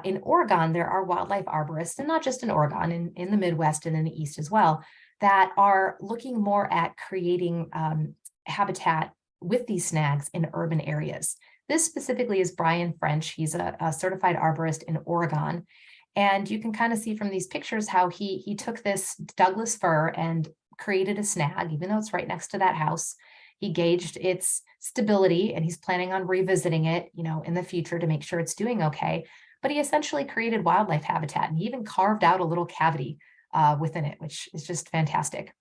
In Oregon, there are wildlife arborists, and not just in Oregon, in the Midwest and in the East as well, that are looking more at creating habitat with these snags in urban areas. This specifically is Brian French. He's a certified arborist in Oregon. And you can kind of see from these pictures how he took this Douglas fir and created a snag, even though it's right next to that house. He gauged its stability, and he's planning on revisiting it, in the future to make sure it's doing okay. But he essentially created wildlife habitat, and he even carved out a little cavity within it, which is just fantastic.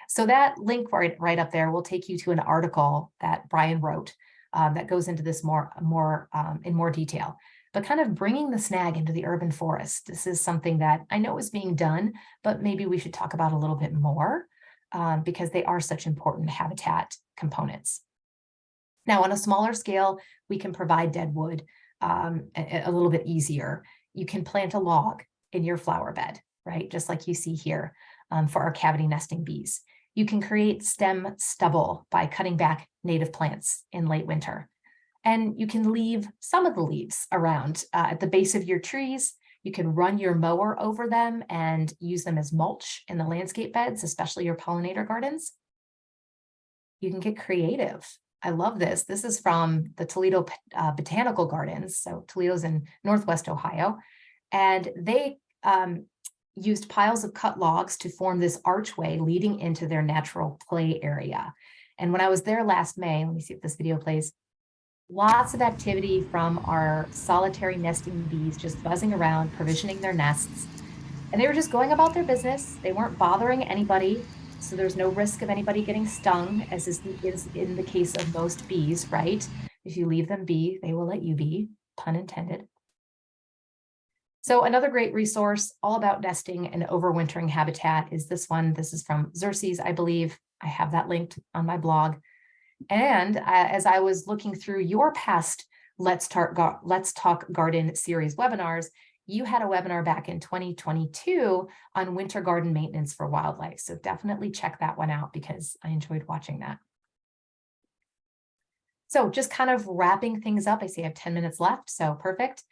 So that link right up there will take you to an article that Brian wrote that goes into this in more detail. But kind of bringing the snag into the urban forest, this is something that I know is being done, but maybe we should talk about a little bit more because they are such important habitat components. Now, on a smaller scale, we can provide dead wood a little bit easier. You can plant a log in your flower bed, right? Just like you see here for our cavity nesting bees. You can create stem stubble by cutting back native plants in late winter. And you can leave some of the leaves around at the base of your trees. You can run your mower over them and use them as mulch in the landscape beds, especially your pollinator gardens. You can get creative. I love this. This is from the Toledo Botanical Gardens. So Toledo's in Northwest Ohio. And they used piles of cut logs to form this archway leading into their natural play area. And when I was there last May, let me see if this video plays. Lots of activity from our solitary nesting bees just buzzing around, provisioning their nests. And they were just going about their business. They weren't bothering anybody. So there's no risk of anybody getting stung, as is in the case of most bees, right? If you leave them be, they will let you be, pun intended. So another great resource all about nesting and overwintering habitat is this one. This is from Xerces, I believe. I have that linked on my blog. And as I was looking through your past Let's Talk Garden series webinars, you had a webinar back in 2022 on winter garden maintenance for wildlife. So definitely check that one out because I enjoyed watching that. So just kind of wrapping things up, I see I have 10 minutes left, so perfect.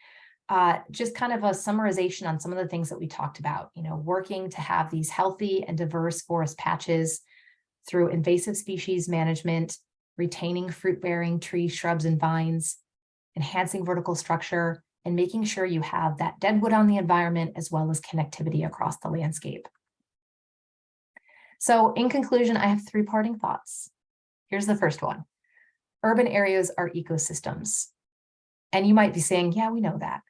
Just kind of a summarization on some of the things that we talked about, working to have these healthy and diverse forest patches through invasive species management, retaining fruit-bearing trees, shrubs, and vines, enhancing vertical structure, and making sure you have that deadwood on the environment as well as connectivity across the landscape. So in conclusion, I have 3 parting thoughts. Here's the first one. Urban areas are ecosystems. And you might be saying, yeah, we know that.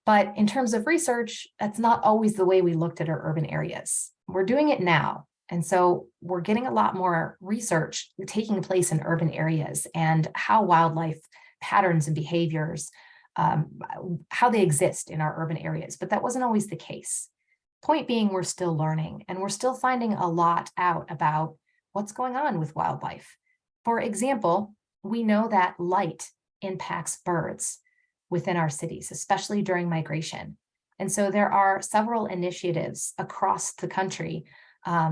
But in terms of research, that's not always the way we looked at our urban areas. We're doing it now. And so we're getting a lot more research taking place in urban areas and how wildlife patterns and behaviors, how they exist in our urban areas. But that wasn't always the case. Point being, we're still learning and we're still finding a lot out about what's going on with wildlife. For example, we know that light impacts birds within our cities, especially during migration. And so there are several initiatives across the country,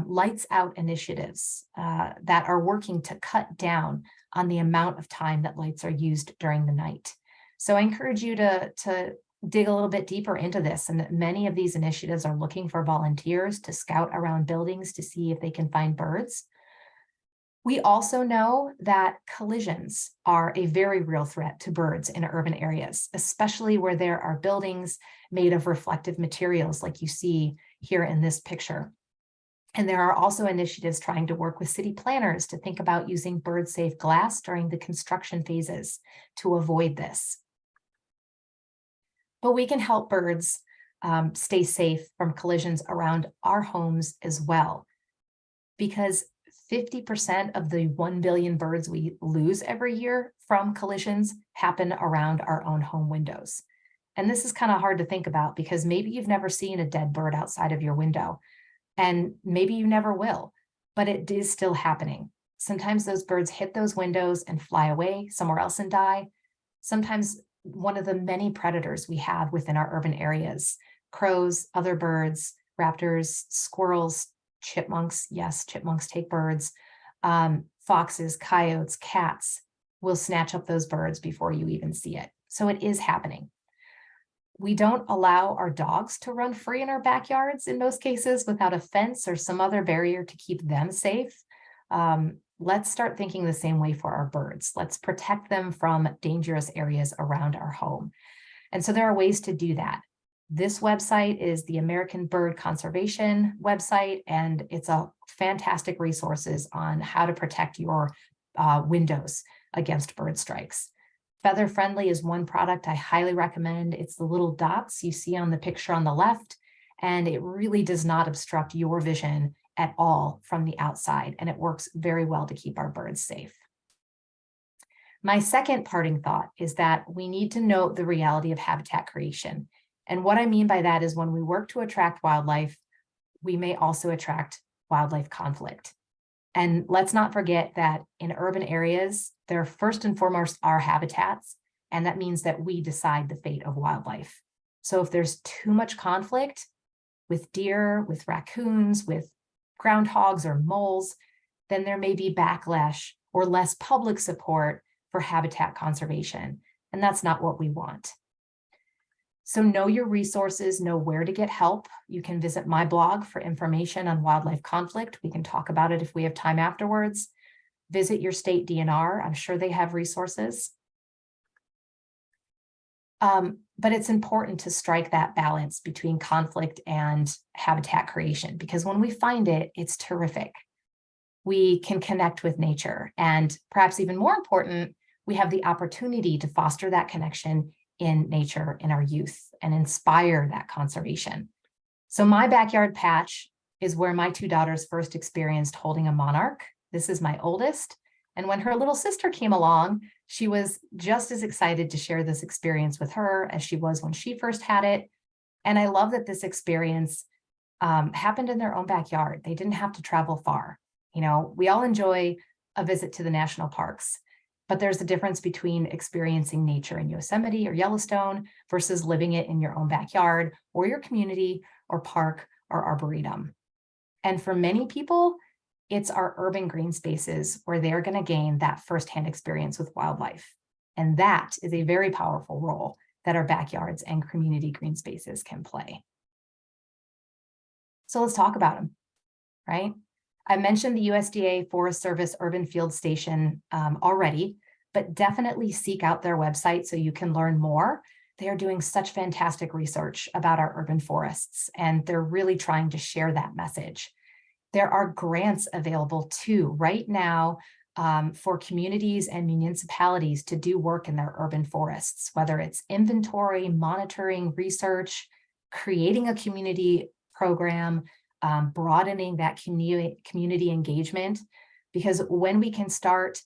lights out initiatives that are working to cut down on the amount of time that lights are used during the night. So I encourage you to dig a little bit deeper into this. And many of these initiatives are looking for volunteers to scout around buildings to see if they can find birds. We also know that collisions are a very real threat to birds in urban areas, especially where there are buildings made of reflective materials like you see here in this picture. And there are also initiatives trying to work with city planners to think about using bird-safe glass during the construction phases to avoid this. But we can help birds stay safe from collisions around our homes as well, because 50% of the 1 billion birds we lose every year from collisions happen around our own home windows. And this is kind of hard to think about because maybe you've never seen a dead bird outside of your window, and maybe you never will, but it is still happening. Sometimes those birds hit those windows and fly away somewhere else and die. Sometimes one of the many predators we have within our urban areas, crows, other birds, raptors, squirrels, chipmunks, yes, chipmunks take birds, foxes, coyotes, cats will snatch up those birds before you even see it. So it is happening. We don't allow our dogs to run free in our backyards in most cases without a fence or some other barrier to keep them safe. Let's start thinking the same way for our birds. Let's protect them from dangerous areas around our home. And so there are ways to do that. This website is the American Bird Conservation website, and it's a fantastic resources on how to protect your windows against bird strikes. Feather Friendly is one product I highly recommend. It's the little dots you see on the picture on the left, and it really does not obstruct your vision at all from the outside, and it works very well to keep our birds safe. My second parting thought is that we need to note the reality of habitat creation. And what I mean by that is when we work to attract wildlife, we may also attract wildlife conflict. And let's not forget that in urban areas, they're first and foremost our habitats, and that means that we decide the fate of wildlife. So if there's too much conflict with deer, with raccoons, with groundhogs or moles, then there may be backlash or less public support for habitat conservation. And that's not what we want. So know your resources, know where to get help. You can visit my blog for information on wildlife conflict. We can talk about it if we have time afterwards. Visit your state DNR. I'm sure they have resources. But it's important to strike that balance between conflict and habitat creation, because when we find it, it's terrific. We can connect with nature. And perhaps even more important, we have the opportunity to foster that connection in nature in our youth and inspire that conservation. So my backyard patch is where my two daughters first experienced holding a monarch. This is my oldest. And when her little sister came along, she was just as excited to share this experience with her as she was when she first had it. And I love that this experience happened in their own backyard. They didn't have to travel far. You know, we all enjoy a visit to the national parks, but there's a difference between experiencing nature in Yosemite or Yellowstone versus living it in your own backyard or your community or park or arboretum. And for many people, it's our urban green spaces where they're going to gain that firsthand experience with wildlife. And that is a very powerful role that our backyards and community green spaces can play. So let's talk about them, right? I mentioned the USDA Forest Service Urban Field Station already, but definitely seek out their website so you can learn more. They are doing such fantastic research about our urban forests, and they're really trying to share that message. There are grants available too right now for communities and municipalities to do work in their urban forests, whether it's inventory, monitoring, research, creating a community program, broadening that community engagement. Because when we can start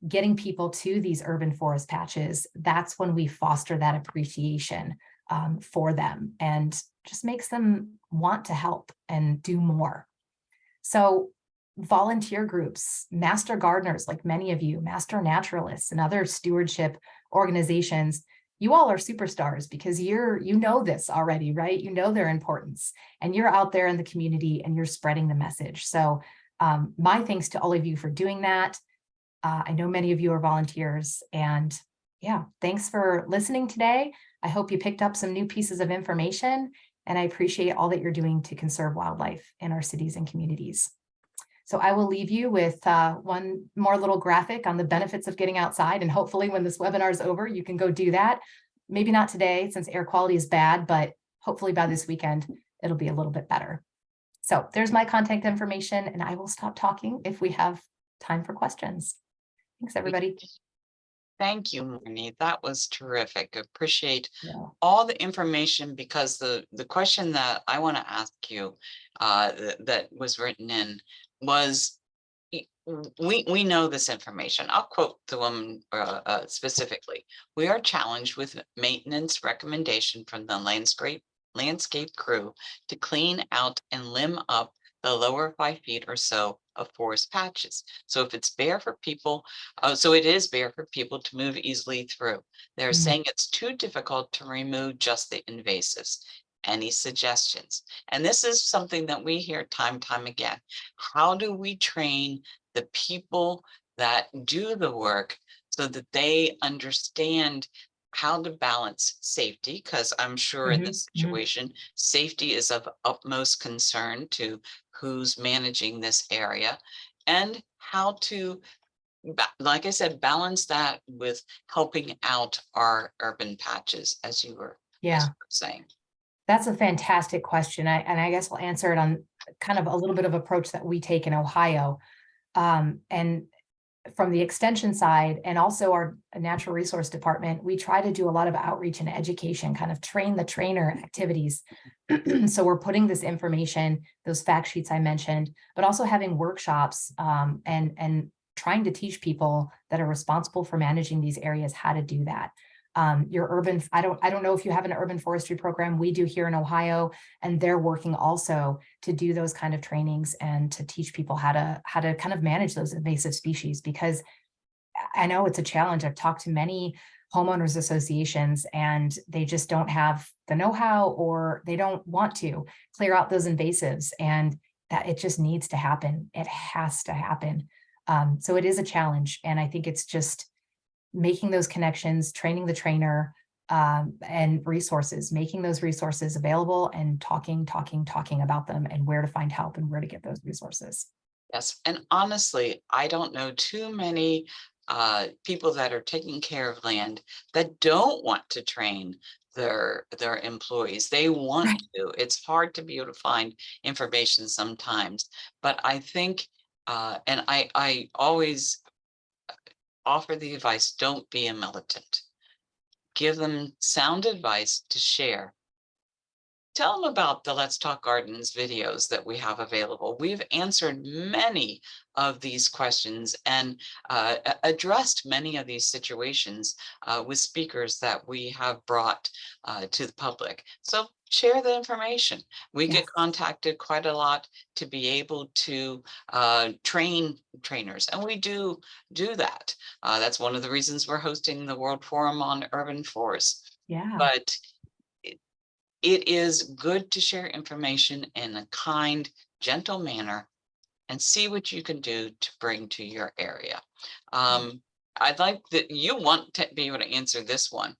getting people to these urban forest patches, that's when we foster that appreciation for them and just makes them want to help and do more. So volunteer groups, master gardeners, like many of you, master naturalists and other stewardship organizations, you all are superstars because you know this already, right? You know their importance and you're out there in the community and you're spreading the message. So my thanks to all of you for doing that. I know many of you are volunteers, and yeah, thanks for listening today. I hope you picked up some new pieces of information, and I appreciate all that you're doing to conserve wildlife in our cities and communities. So I will leave you with one more little graphic on the benefits of getting outside, and hopefully when this webinar is over, you can go do that. Maybe not today since air quality is bad, but hopefully by this weekend, it'll be a little bit better. So there's my contact information, and I will stop talking if we have time for questions. Thanks, everybody. Thank you, Marnie. That was terrific. Appreciate Yeah. all the information, because the question that I want to ask you that was written in was, we know this information. I'll quote the woman specifically. We are challenged with maintenance recommendation from the landscape crew to clean out and limb up the lower 5 feet or so of forest patches. So if it's bare for people, so it is bare for people to move easily through. They're saying it's too difficult to remove just the invasives. Any suggestions? And this is something that we hear time again. How do we train the people that do the work so that they understand how to balance safety? Because I'm sure in this situation, safety is of utmost concern to who's managing this area, and how to, like I said, balance that with helping out our urban patches, as you were saying. That's a fantastic question. And I guess I'll answer it on kind of a little bit of approach that we take in Ohio. And from the extension side and also our natural resource department, we try to do a lot of outreach and education, kind of train the trainer activities. So we're putting this information, those fact sheets I mentioned, but also having workshops and trying to teach people that are responsible for managing these areas how to do that. Your urban, I don't know if you have an urban forestry program. We do here in Ohio, and they're working also to do those kind of trainings and to teach people how to kind of manage those invasive species, because I know it's a challenge. I've talked to many homeowners associations and they just don't have the know-how, or they don't want to clear out those invasives, and that it just needs to happen. It has to happen. So it is a challenge. And I think it's just making those connections, training the trainer, and resources, making those resources available and talking about them and where to find help and where to get those resources. Yes, and honestly, I don't know too many people that are taking care of land that don't want to train their employees. They want to. It's hard to be able to find information sometimes, but I think, and I always offer the advice. Don't be a militant. Give them sound advice to share. Tell them about the Let's Talk Gardens videos that we have available. We've answered many of these questions and addressed many of these situations with speakers that we have brought to the public. So share the information. We get contacted quite a lot to be able to train trainers, and we do that. That's one of the reasons we're hosting the World Forum on Urban Forests. Yeah. But it is good to share information in a kind, gentle manner and see what you can do to bring to your area. I'd like that you want to be able to answer this one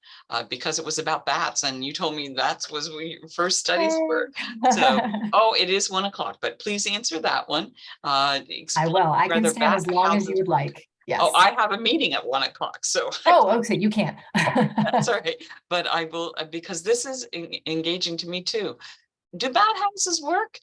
because it was about bats, and you told me that was where your first studies were. So, oh, it is 1 o'clock, but please answer that one. I will. I can stay as long as you would like. Yes. Oh, I have a meeting at 1 o'clock, so. Oh, okay, you can't. That's all right, but I will, because this is engaging to me too. Do bat houses work?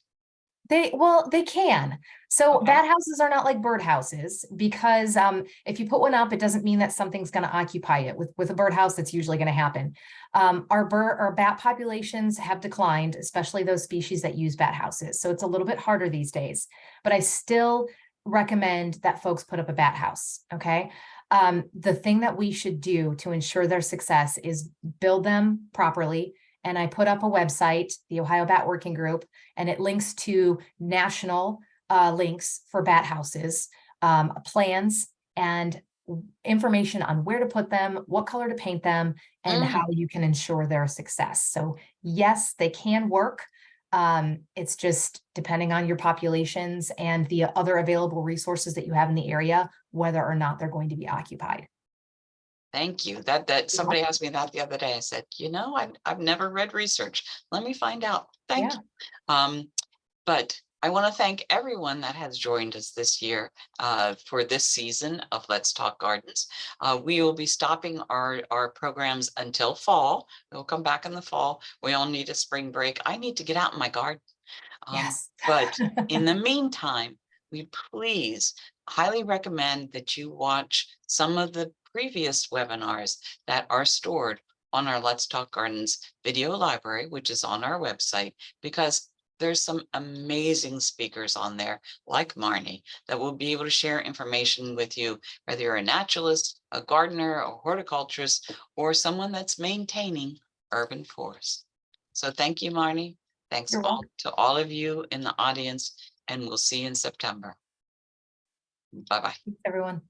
Well, they can. So Okay. bat houses are not like bird houses because if you put one up, it doesn't mean that something's going to occupy it. With a bird house, that's usually going to happen. Our bat populations have declined, especially those species that use bat houses. So it's a little bit harder these days, but I still recommend that folks put up a bat house. Okay. The thing that we should do to ensure their success is build them properly. And I put up a website, the Ohio Bat Working Group, and it links to national links for bat houses, plans, and information on where to put them, what color to paint them, and how you can ensure their success. So yes, they can work. It's just depending on your populations and the other available resources that you have in the area, whether or not they're going to be occupied. Thank you. That somebody asked me that the other day. I said, I've never read research. Let me find out. Thank you. But I want to thank everyone that has joined us this year for this season of Let's Talk Gardens. We will be stopping our programs until fall. We'll come back in the fall. We all need a spring break. I need to get out in my garden. Yes. But in the meantime, we please highly recommend that you watch some of the previous webinars that are stored on our Let's Talk Gardens video library, which is on our website, because there's some amazing speakers on there, like Marne, that will be able to share information with you, whether you're a naturalist, a gardener, a horticulturist, or someone that's maintaining urban forests. So thank you, Marne. Thanks to all of you in the audience, and we'll see you in September. Bye-bye. Thanks, everyone.